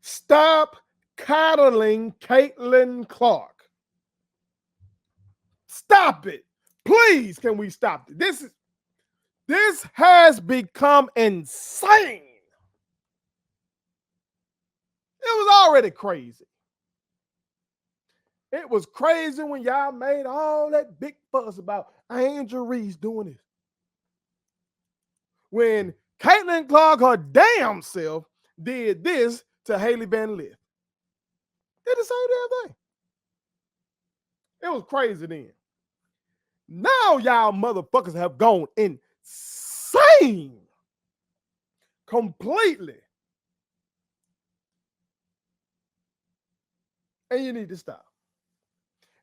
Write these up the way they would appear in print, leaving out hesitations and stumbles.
Stop coddling Caitlin Clark. Stop it. Please, can we stop it? This has become insane. It was already crazy. It was crazy when y'all made all that big fuss about Angel Reese doing this. When Caitlin Clark, her damn self, did this to Haley Van Lith. Did the same damn thing. It was crazy then. Now y'all motherfuckers have gone insane. Completely. And you need to stop.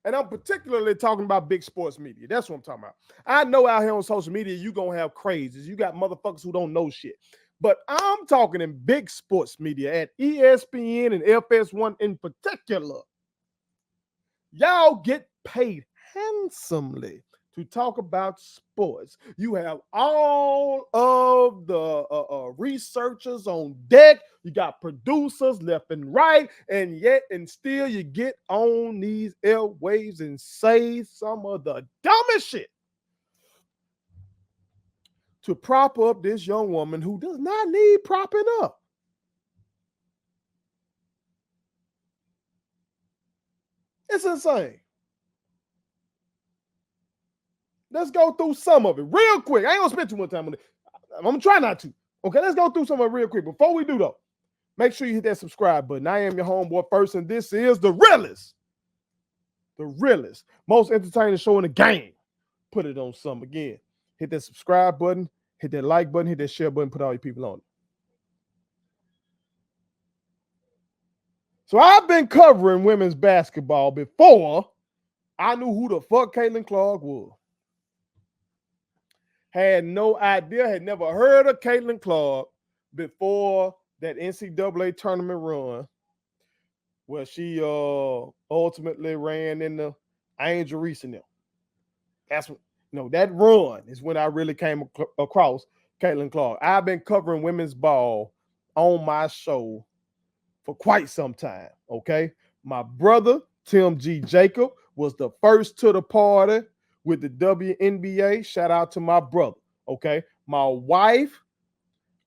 And I'm particularly talking about big sports media. That's what I'm talking about. I know out here on social media, you're going to have crazies. You got motherfuckers who don't know shit. But I'm talking in big sports media at ESPN and FS1 in particular. Y'all get paid handsomely to talk about sports. You have all of the researchers on deck. You got producers left and right, and still you get on these airwaves and say some of the dumbest shit to prop up this young woman who does not need propping up. It's insane. Let's go through some of it real quick. I ain't gonna spend too much time on it. I'm gonna try not to. Okay, let's go through some of it real quick. Before we do though, make sure you hit that subscribe button. I am your homeboy first, and this is the realest, most entertaining show in the game. Put it on some again. Hit that subscribe button, hit that like button, hit that share button, put all your people on it. So I've been covering women's basketball before I knew who the fuck Caitlin Clark was. Had no idea, had never heard of Caitlin Clark before that NCAA tournament run where she ultimately ran in the Angel Reese and them. That's what, that run is when I really came across Caitlin Clark. I've been covering women's ball on my show for quite some time, okay? My brother, Tim G. Jacob, was the first to the party with the WNBA. Shout out to my brother, okay? My wife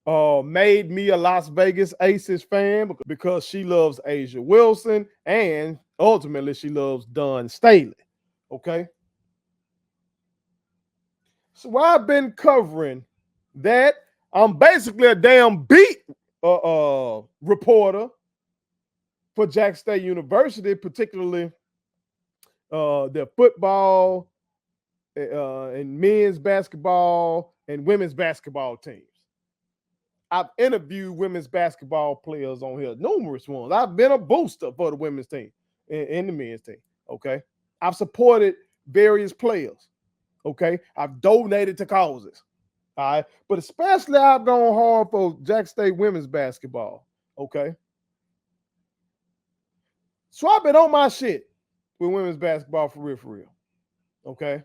made me a Las Vegas Aces fan because she loves A'ja Wilson and ultimately she loves Dawn Staley, okay? So I've been covering that. I'm basically a damn beat reporter for Jack State University, particularly their football and men's basketball and women's basketball teams. I've interviewed women's basketball players on here, numerous ones. I've been a booster for the women's team and the men's team, okay? I've supported various players, okay? I've donated to causes, all right? But especially I've gone hard for Jack State women's basketball, okay? So I've been on my shit with women's basketball for real, okay?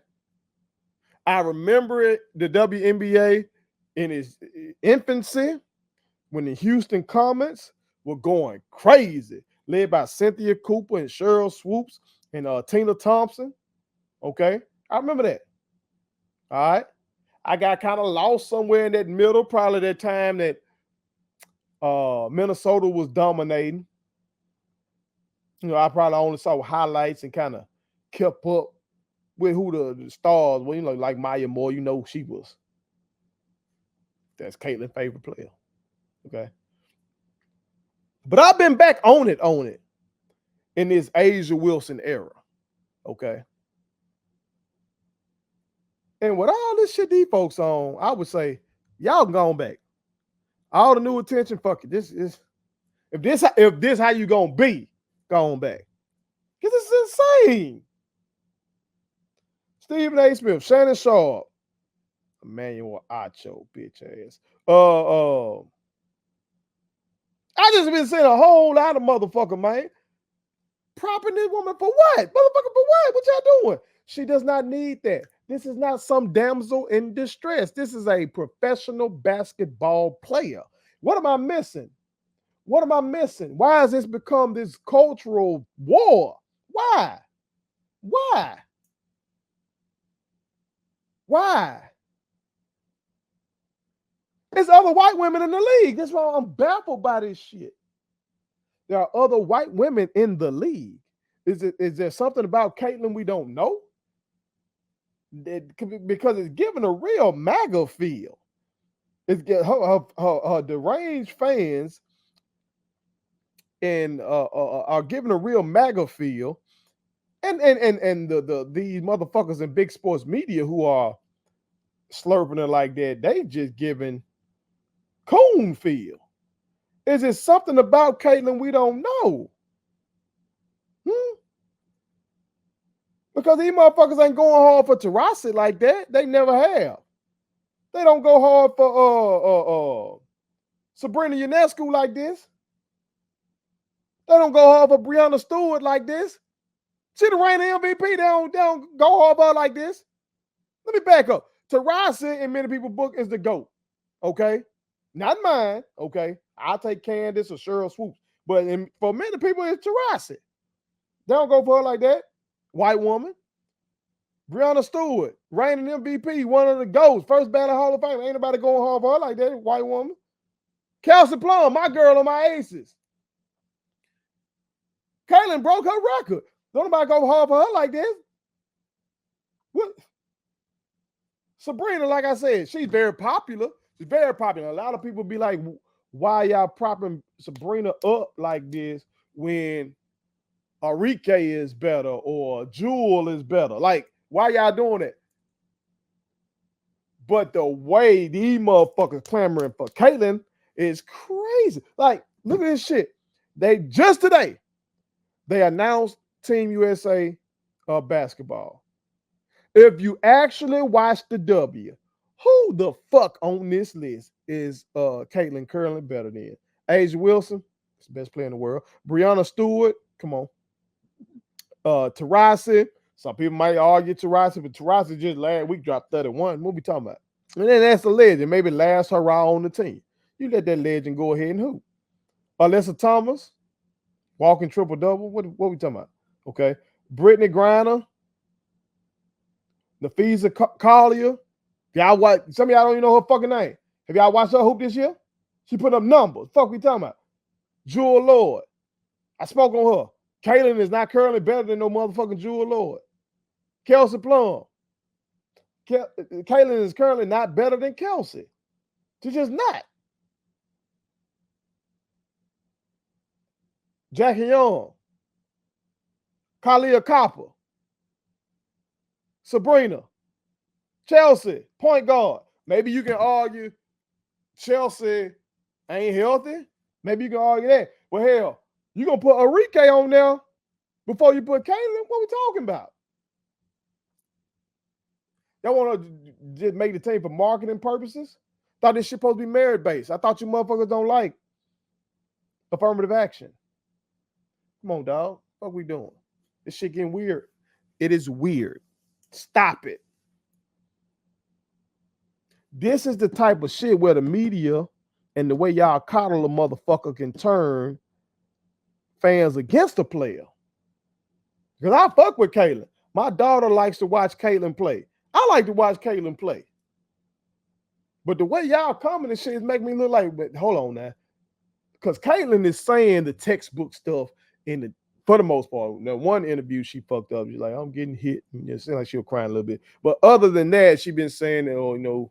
I remember it, the WNBA in its infancy when the Houston Comets were going crazy, led by Cynthia Cooper and Cheryl Swoops and Tina Thompson, okay? I remember that, all right? I got kind of lost somewhere in that middle, probably that time that Minnesota was dominating. I probably only saw highlights and kind of kept up with who the stars were, like Maya Moore, who she was. That's Caitlin's favorite player, okay? But I've been back on it in this A'ja Wilson era, okay? And with all this shit these folks on, I would say, y'all gone back. All the new attention, fuck it. This is, if this how you gonna be, gone back. Because it's insane. Stephen A. Smith, Shannon Sharpe, Emmanuel Acho, bitch ass. I just been seeing a whole lot of motherfucker, man, propping this woman for what? Motherfucker, for what? What y'all doing? She does not need that. This is not some damsel in distress. This is a professional basketball player. What am I missing? What am I missing? Why has this become this cultural war? Why? Why? Why? There's other white women in the league. That's why I'm baffled by this shit. There are other white women in the league. Is there something about Caitlyn we don't know? Because it's giving a real MAGA feel. It's her deranged fans and are giving a real MAGA feel, and these motherfuckers in big sports media who are slurping it like that, they just giving coon feel. Is it something about Caitlyn we don't know? Because these motherfuckers ain't going hard for Taurasi like that. They never have. They don't go hard for Sabrina Ionescu like this. They don't go hard for Breonna Stewart like this. She the reigning MVP. They don't go hard for her like this. Let me back up. Taurasi in many people's book is the GOAT. Okay? Not mine. Okay? I'll take Candace or Cheryl Swoops. But for many people, it's Taurasi. They don't go for her like that. White woman. Breonna Stewart, reigning MVP, one of the GOATs, first ballot Hall of Fame. Ain't nobody going hard for her like that, white woman. Kelsey Plum, my girl on my aces. Caitlyn broke her record. Don't nobody go hard for her like this. What? Sabrina, like I said, she's very popular. She's very popular. A lot of people be like, why y'all propping Sabrina up like this when Enrique is better or Jewel is better? Like, why y'all doing it? But the way these motherfuckers clamoring for Caitlyn is crazy. Like, look at this shit. They just today, they announced Team USA basketball. If you actually watch the W, who the fuck on this list is Caitlyn currently better than? A'ja Wilson, it's the best player in the world. Breonna Stewart, come on. Taurasi, some people might argue Taurasi, but Taurasi just last week dropped 31. What we talking about? And then that's the legend, maybe last hurrah on the team. You let that legend go ahead and hoop. Alyssa Thomas, walking triple-double. What we talking about? Okay. Brittany Griner, Nafisa Collier. Y'all watch, some of y'all don't even know her fucking name. Have y'all watched her hoop this year? She put up numbers. Fuck we talking about? Jewel Lord. I spoke on her. Caitlyn is not currently better than no motherfucking Jewel Lord. Kelsey Plum. Caitlyn is currently not better than Kelsey. She's just not. Jackie Young. Kalia Copper. Sabrina. Chelsea. Point guard. Maybe you can argue Chelsea ain't healthy. Maybe you can argue that. Well, hell, you going to put Enrique on there before you put Caitlyn? What we talking about? Y'all want to just make the team for marketing purposes? Thought this shit supposed to be merit-based. I thought you motherfuckers don't like affirmative action. Come on, dog. What we doing? This shit getting weird. It is weird. Stop it. This is the type of shit where the media and the way y'all coddle a motherfucker can turn fans against a player. Because I fuck with Caitlyn. My daughter likes to watch Caitlyn play. I like to watch Caitlyn play. But the way y'all coming and shit is making me look like, but hold on now. Because Caitlyn is saying the textbook stuff for the most part. Now, one interview she fucked up. She's like, I'm getting hit. It seemed like she was crying a little bit. But other than that, she been saying that,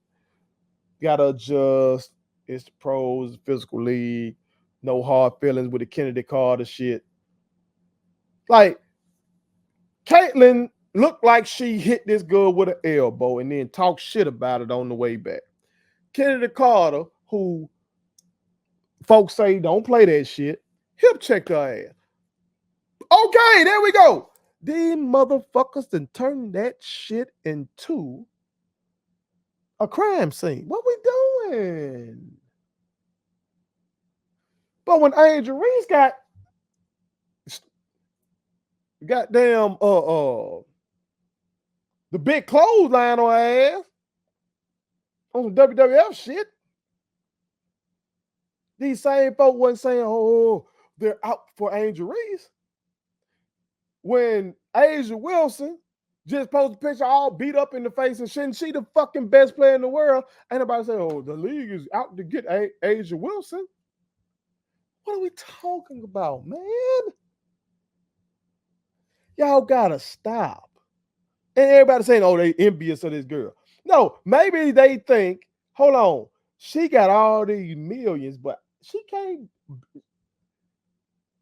gotta adjust. It's the pros, physical league. No hard feelings with the Kennedy Carter shit. Like, Caitlyn looked like she hit this girl with an elbow and then talked shit about it on the way back. Kennedy Carter, who folks say don't play that shit, hip checked her ass. Okay, there we go. These motherfuckers done turned that shit into a crime scene. What we doing? But when Angel Reese got goddamn the big clothesline on her ass on some WWF shit, These same folk wasn't saying, oh, they're out for Angel Reese. When Asia Wilson just posted a picture all beat up in the face and shouldn't she the fucking best player in the world? Ain't nobody say, oh, the league is out to get Asia Wilson. What are we talking about, man? Y'all gotta stop. And everybody saying, oh, they envious of this girl. No, maybe they think, hold on, she got all these millions, but she can't.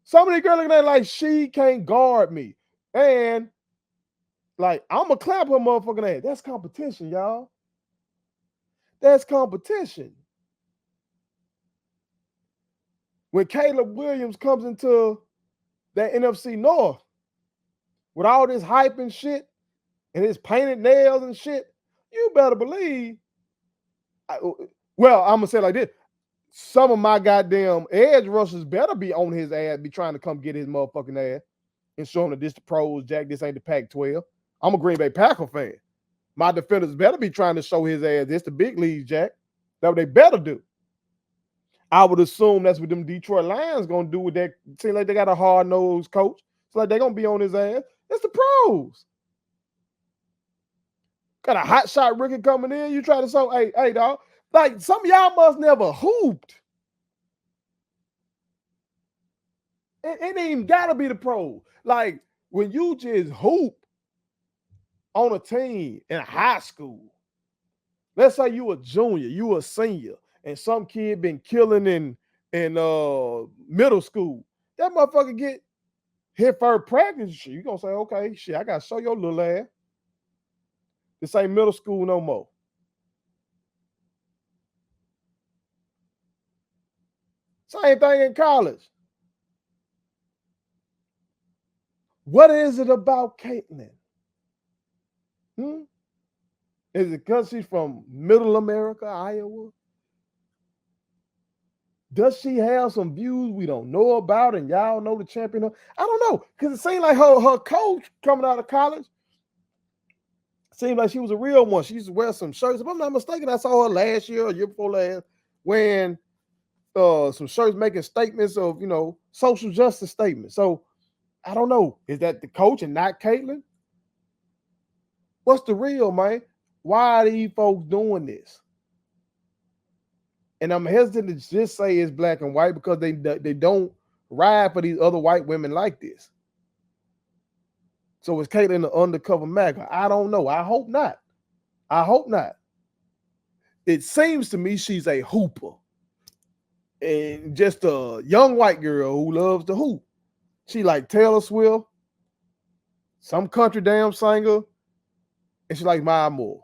Some of these girls looking at it like she can't guard me. And like, I'm gonna clap her motherfucking ass. That's competition, y'all. That's competition. When Caleb Williams comes into that NFC North with all this hype and shit and his painted nails and shit, you better believe. Well, I'm gonna say it like this. Some of my goddamn edge rushers better be on his ass, be trying to come get his motherfucking ass and show him that this the pros, Jack. This ain't the Pac-12. I'm a Green Bay Packer fan. My defenders better be trying to show his ass this the big leagues, Jack. That's what they better do. I would assume that's what them Detroit Lions gonna do with that. Seem like they got a hard-nosed coach. It's like they're gonna be on his ass. It's the pros. Got a hot shot rookie coming in. You try to show, hey, dog. Like some of y'all must never hooped. It ain't even gotta be the pro. Like when you just hoop on a team in high school, let's say you a junior, you a senior, and some kid been killing in middle school. That motherfucker get hit for practice shit. You gonna say, okay, shit, I gotta show your little ass. This ain't middle school no more. Same thing in college. What is it about Caitlin? Is it because she's from Middle America, Iowa? Does she have some views we don't know about and y'all know the champion? I don't know, because it seemed like her coach coming out of college seemed like she was a real one. She used to wear some shirts. If I'm not mistaken, I saw her last year or year before last wearing some shirts making statements of, social justice statements. So I don't know. Is that the coach and not Caitlin? What's the real, man? Why are these folks doing this? And I'm hesitant to just say it's black and white because they don't ride for these other white women like this. So is Caitlin the undercover MAGA? I don't know. I hope not. I hope not. It seems to me she's a hooper. And just a young white girl who loves to hoop. She like Taylor Swift, some country damn singer, and she like Maya Moore.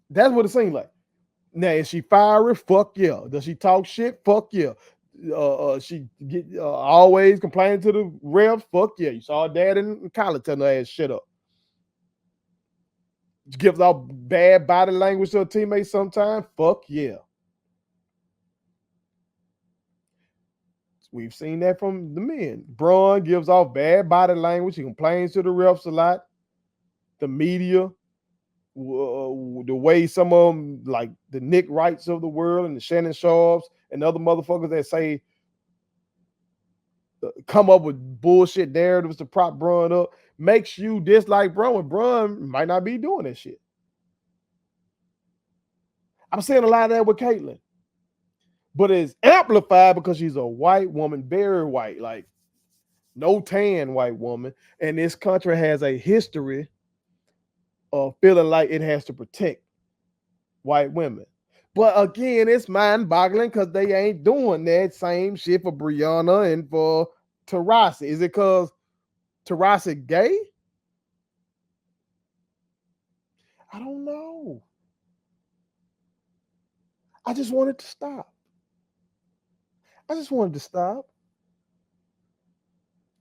That's what it seems like. Now, is she fiery? Fuck yeah. Does she talk shit? Fuck yeah. She get always complaining to the refs? Fuck yeah. You saw her dad in college telling her ass shut up. She gives off bad body language to her teammates sometimes? Fuck yeah. We've seen that from the men. Braun gives off bad body language. He complains to the refs a lot. The media, the way some of them, like the Nick Wrights of the world and the Shannon Sharps and other motherfuckers that say, come up with bullshit narratives to prop Braun up, makes you dislike Braun when Braun might not be doing that shit. I'm seeing a lot of that with Caitlin. But it's amplified because she's a white woman, very white, like no tan white woman. And this country has a history of feeling like it has to protect white women. But again, it's mind-boggling because they ain't doing that same shit for Brianna and for Taurasi. Is it because Taurasi gay? I don't know. I just wanted to stop. I just wanted to stop.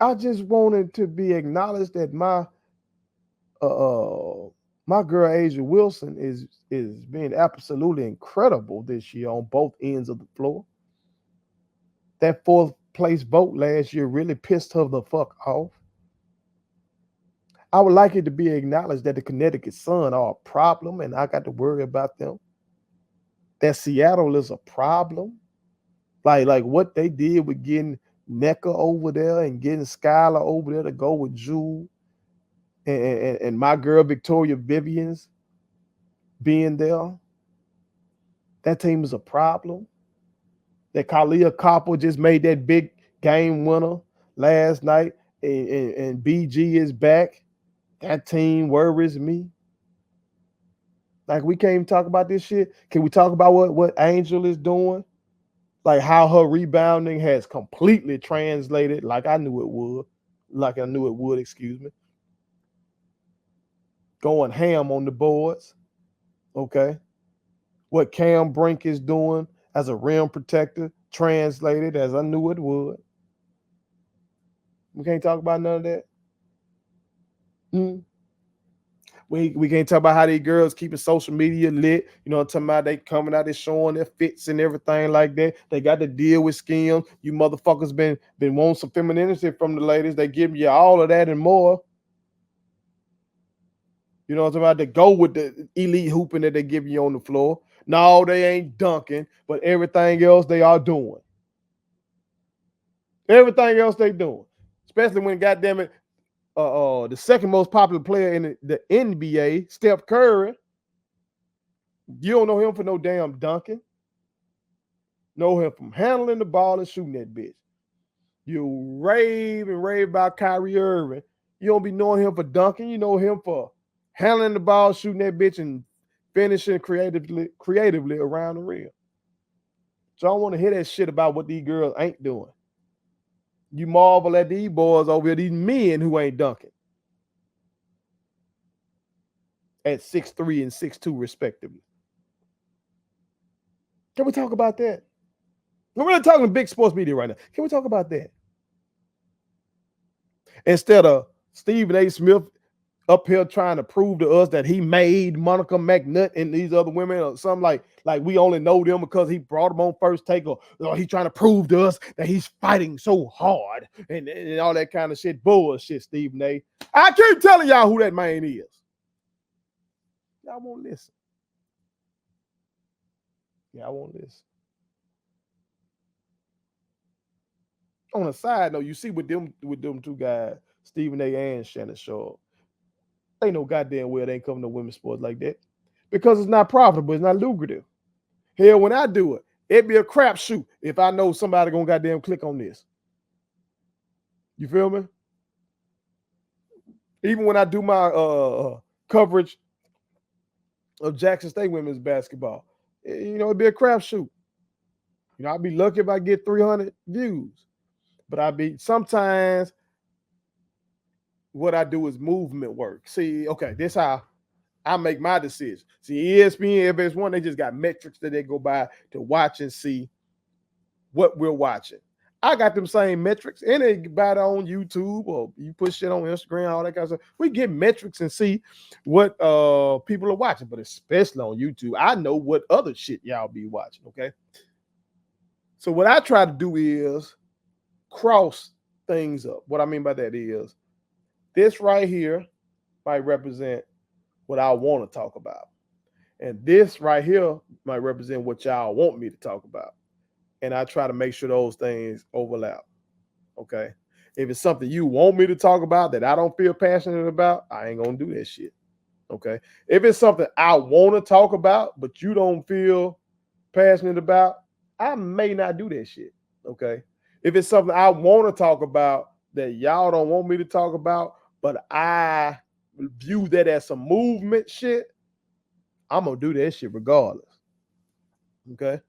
I just wanted to be acknowledged that my girl Asia Wilson is being absolutely incredible this year on both ends of the floor. That fourth place vote last year really pissed her the fuck off. I would like it to be acknowledged that the Connecticut Sun are a problem and I got to worry about them. that Seattle is a problem. Like what they did with getting Nneka over there and getting Skylar over there to go with Jewel and my girl Victoria Vivian's being there. That team is a problem. That Kalia Copper just made that big game winner last night, and BG is back. That team worries me. Like, we can't even talk about this shit. Can we talk about what Angel is doing? Like, how her rebounding has completely translated, like I knew it would, excuse me. Going ham on the boards. Okay. What Cam Brink is doing as a rim protector translated as I knew it would. We can't talk about none of that. We can't talk about how these girls keeping social media lit. You know what I'm talking about? They coming out, they showing their fits and everything like that. They got to deal with skims. You motherfuckers been wanting some femininity from the ladies. They give you all of that and more. You know what I'm talking about? To go with the elite hooping that they give you on the floor. No, they ain't dunking, but everything else they are doing. Everything else they doing. Especially when, goddamn it, the second most popular player in the NBA, Steph Curry. You don't know him for no damn dunking. Know him from handling the ball and shooting that bitch. You rave about Kyrie Irving. You don't be knowing him for dunking. You know him for handling the ball, shooting that bitch, and finishing creatively around the rim. So I don't want to hear that shit about what these girls ain't doing. You marvel at these boys over here, these men who ain't dunking at 6'3" and 6'2" respectively. Can we talk about that? We're not talking big sports media right now. Can we talk about that? Instead of Stephen A. Smith up here trying to prove to us that he made Monica McNutt and these other women or something, like we only know them because he brought them on First Take, or he's trying to prove to us that he's fighting so hard and all that kind of shit. Bullshit, Stephen A. I keep telling y'all who that man is. Y'all won't listen. Y'all won't listen. On a side note, you see with them two guys, Stephen A. and Shannon Sharpe, they know goddamn well they ain't coming to women's sports like that because it's not profitable, it's not lucrative. Hell, when I do it, it'd be a crapshoot if I know somebody gonna goddamn click on this. You feel me? Even when I do my coverage of Jackson State women's basketball, you know, it'd be a crapshoot. You know, I'd be lucky if I get 300 views, but sometimes what I do is movement work. See, okay, this how I make my decision. See, ESPN, FS1, they just got metrics that they go by to watch and see what we're watching. I got them same metrics, and they buy it on YouTube, or you put shit on Instagram, all that kind of stuff. We get metrics and see what people are watching, but especially on YouTube, I know what other shit y'all be watching, okay? So what I try to do is cross things up. What I mean by that is this right here might represent what I want to talk about. And this right here might represent what y'all want me to talk about. And I try to make sure those things overlap. Okay. If it's something you want me to talk about that I don't feel passionate about, I ain't gonna do that shit. Okay. If it's something I want to talk about, but you don't feel passionate about, I may not do that shit. Okay. If it's something I want to talk about that y'all don't want me to talk about, but I view that as some movement shit, I'm gonna do that shit regardless. Okay.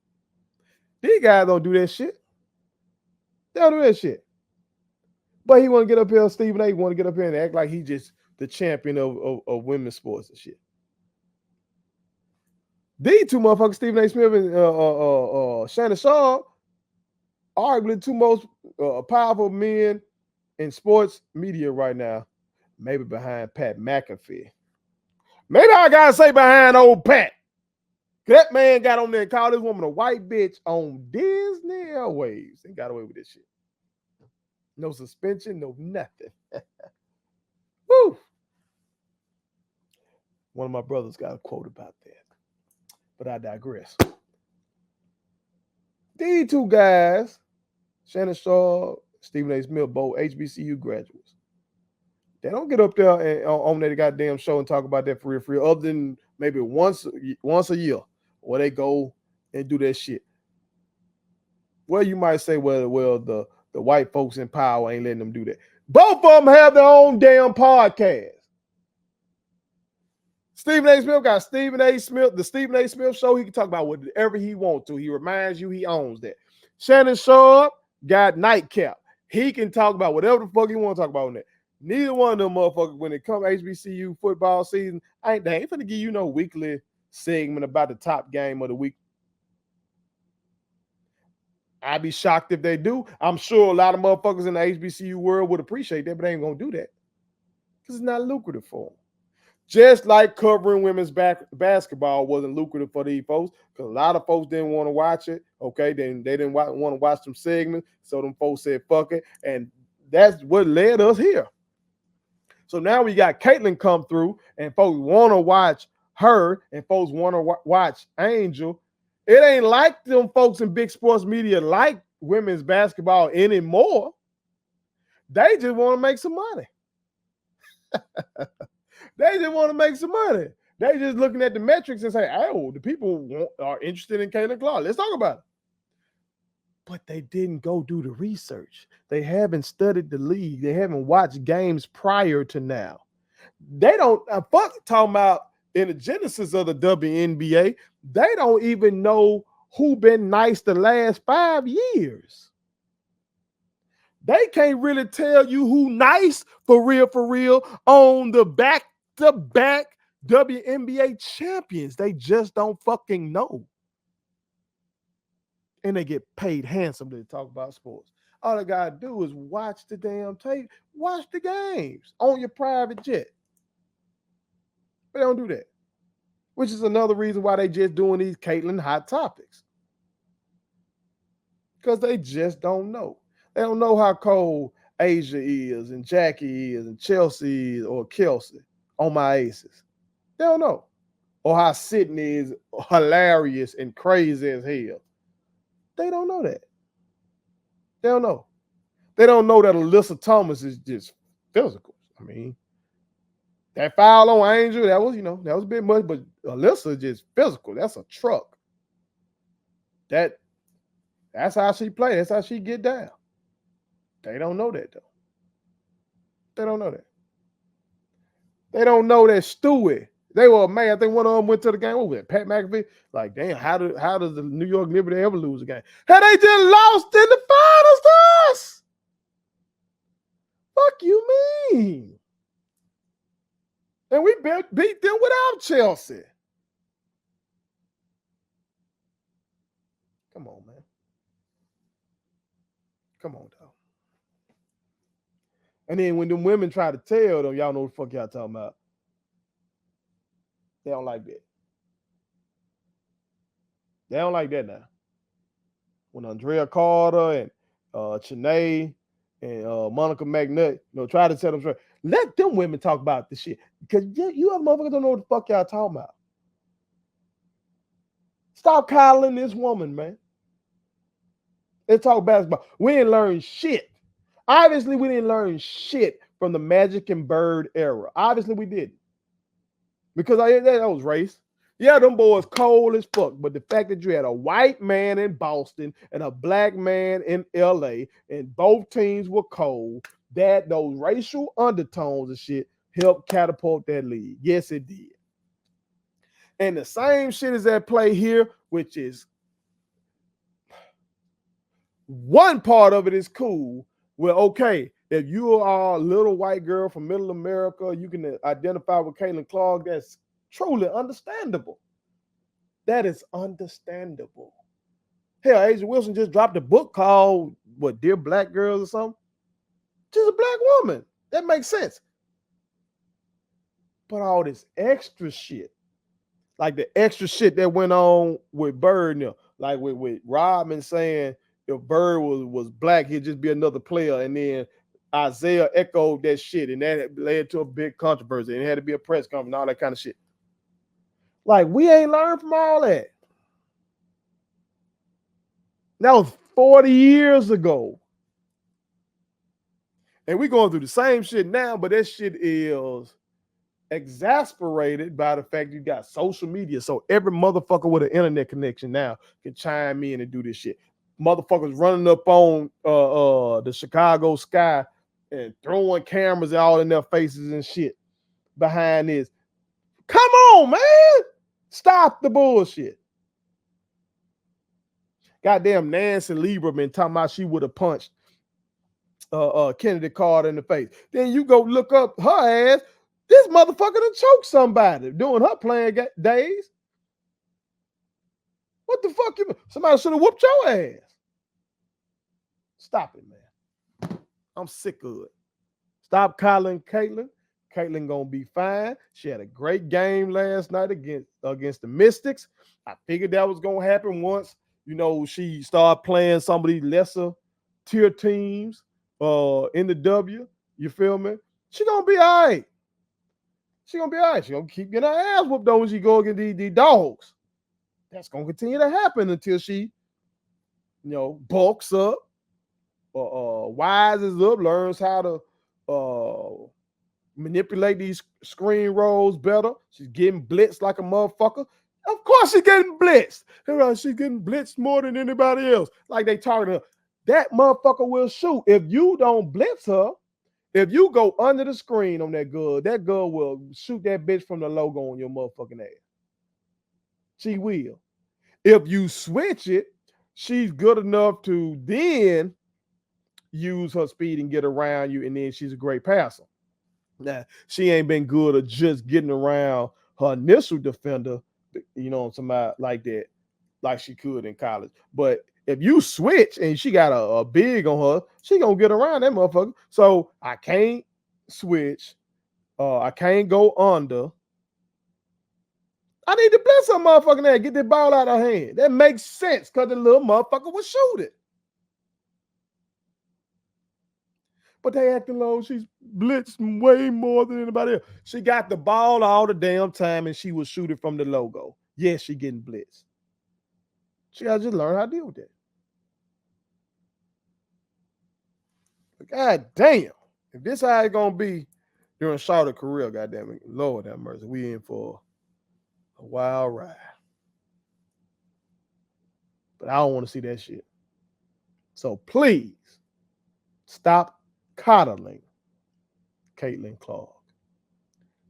These guys don't do that shit. They don't do that shit. But he want to get up here, Stephen A. want to get up here and act like he just the champion of women's sports and shit. These two motherfuckers, Stephen A. Smith and Shannon Sharpe, arguably two most powerful men in sports media right now, maybe behind Pat McAfee. Maybe I gotta say behind old Pat. That man got on there and called this woman a white bitch on Disney Airwaves and got away with this shit. No suspension, no nothing. Woo! One of my brothers got a quote about that, but I digress. These two guys, Shannon Sharpe, Stephen A. Smith, both HBCU graduates. They don't get up there and on that goddamn show and talk about that for real, other than maybe once a year, where they go and do that shit. Well, you might say, well, the white folks in power ain't letting them do that. Both of them have their own damn podcast. Stephen A. Smith got Stephen A. Smith, the Stephen A. Smith show. He can talk about whatever he wants to. He reminds you he owns that. Shannon Sharpe got Nightcap. He can talk about whatever the fuck he want to talk about on that. Neither one of them motherfuckers, when it comes HBCU football season, they ain't finna give you no weekly segment about the top game of the week. I'd be shocked if they do. I'm sure a lot of motherfuckers in the HBCU world would appreciate that, but they ain't gonna do that because it's not lucrative for them. Just like covering women's basketball wasn't lucrative for these folks, because a lot of folks didn't want to watch it. Okay, then they didn't want to watch them segments, so them folks said fuck it, and that's what led us here. So now we got Caitlyn come through, and folks want to watch her, and folks want to watch Angel. It ain't like them folks in big sports media like women's basketball anymore. They just want to make some money. They just want to make some money. They just looking at the metrics and say, oh, the people are interested in Caitlyn Clark. Let's talk about it. But they didn't go do the research. They haven't studied the league. They haven't watched games prior to now. They don't fuck talking about in the genesis of the WNBA. They don't even know who been nice the last 5 years. They can't really tell you who nice for real on the back-to-back WNBA champions. They just don't fucking know. And they get paid handsomely to talk about sports. All they gotta do is watch the damn tape, watch the games on your private jet. They don't do that, which is another reason why they just doing these Caitlyn hot topics, because they just don't know. They don't know how cold Asia is and Jackie is and Chelsea is or Kelsey on my aces. They don't know. Or how Sydney is hilarious and crazy as hell. They don't know that. They don't know. They don't know that Alyssa Thomas is just physical. I mean, that foul on Angel, that was a bit much, but Alyssa just physical. That's a truck. That's how she play. That's how she get down. They don't know that, though. They don't know that. They don't know that Stewie. They were mad. I think one of them went to the game. What was it? Pat McAfee? Like, damn, how does the New York Liberty ever lose a game? How they just lost in the finals to us? Fuck you mean? And we beat them without Chelsea. Come on, man. Come on, dog. And then when them women try to tell them, y'all know what the fuck y'all talking about. They don't like that. They don't like that now. When Andrea Carter and Chanae and Monica McNutt, try to tell them straight. Let them women talk about this shit. Because you other motherfuckers don't know what the fuck y'all talking about. Stop coddling this woman, man. Let's talk basketball. We didn't learn shit. Obviously, we didn't learn shit from the Magic and Bird era. Obviously, we didn't. Because that was race. Yeah, them boys cold as fuck. But the fact that you had a white man in Boston and a black man in LA and both teams were cold, that those racial undertones and shit helped catapult that league. Yes, it did. And the same shit is at play here, which is one part of it is cool. Well, okay, if you are a little white girl from middle America, you can identify with Caitlyn Clark. That's truly understandable. That is understandable. Hell, Asia Wilson just dropped a book called, what, Dear Black Girls or something? She's a black woman. That makes sense. But all this extra shit, like the extra shit that went on with Bird now, like with Rodman saying if Bird was black, he'd just be another player. And then Isaiah echoed that shit, and that led to a big controversy. And it had to be a press conference and all that kind of shit. Like, we ain't learned from all that. That was 40 years ago. And we going through the same shit now, but that shit is exasperated by the fact you got social media. So every motherfucker with an internet connection now can chime in and do this shit. Motherfuckers running up on the Chicago sky and throwing cameras all in their faces and shit behind this. Come on, man. Stop the bullshit. Goddamn Nancy Lieberman talking about she would have punched Kennedy Carter in the face. Then you go look up her ass. This motherfucker done choked somebody doing her playing days. What the fuck? Somebody should have whooped your ass. Stop it, man. I'm sick of it. Stop calling Caitlin. Caitlin gonna be fine. She had a great game last night against the Mystics. I figured that was gonna happen once, she started playing some of these lesser tier teams in the W. You feel me? She gonna be all right. She gonna be all right. She gonna keep getting her ass whooped on when she go against these dogs. That's gonna continue to happen until she, bulks up, wises up, learns how to manipulate these screen rolls better. She's getting blitzed like a motherfucker. Of course she's getting blitzed. She's getting blitzed more than anybody else. Like they talking to her. That motherfucker will shoot. If you don't blitz her, if you go under the screen on that girl will shoot that bitch from the logo on your motherfucking ass. She will. If you switch it, she's good enough to then use her speed and get around you, and then she's a great passer. Now, she ain't been good at just getting around her initial defender, somebody like that, like she could in college. But if you switch and she got a big on her, she gonna get around that motherfucker. So I can't switch. I can't go under. I need to bless some motherfucking ass, get that ball out of her hand. That makes sense because the little motherfucker will shoot it. But they acting like she's blitzed way more than anybody else. She got the ball all the damn time and she was shooting from the logo. Yes, she getting blitzed. She got to just learn how to deal with that. But God damn, if this how it's going to be during Charlotte's career, goddamn it, Lord have mercy, we in for a wild ride. But I don't want to see that shit. So please stop coddling Caitlin Clark.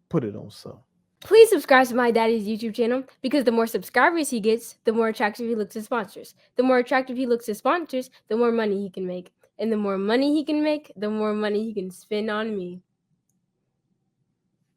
Put it on some. Please subscribe to my daddy's YouTube channel because the more subscribers he gets, the more attractive he looks to sponsors. The more attractive he looks to sponsors, the more money he can make. And the more money he can make, the more money he can spend on me.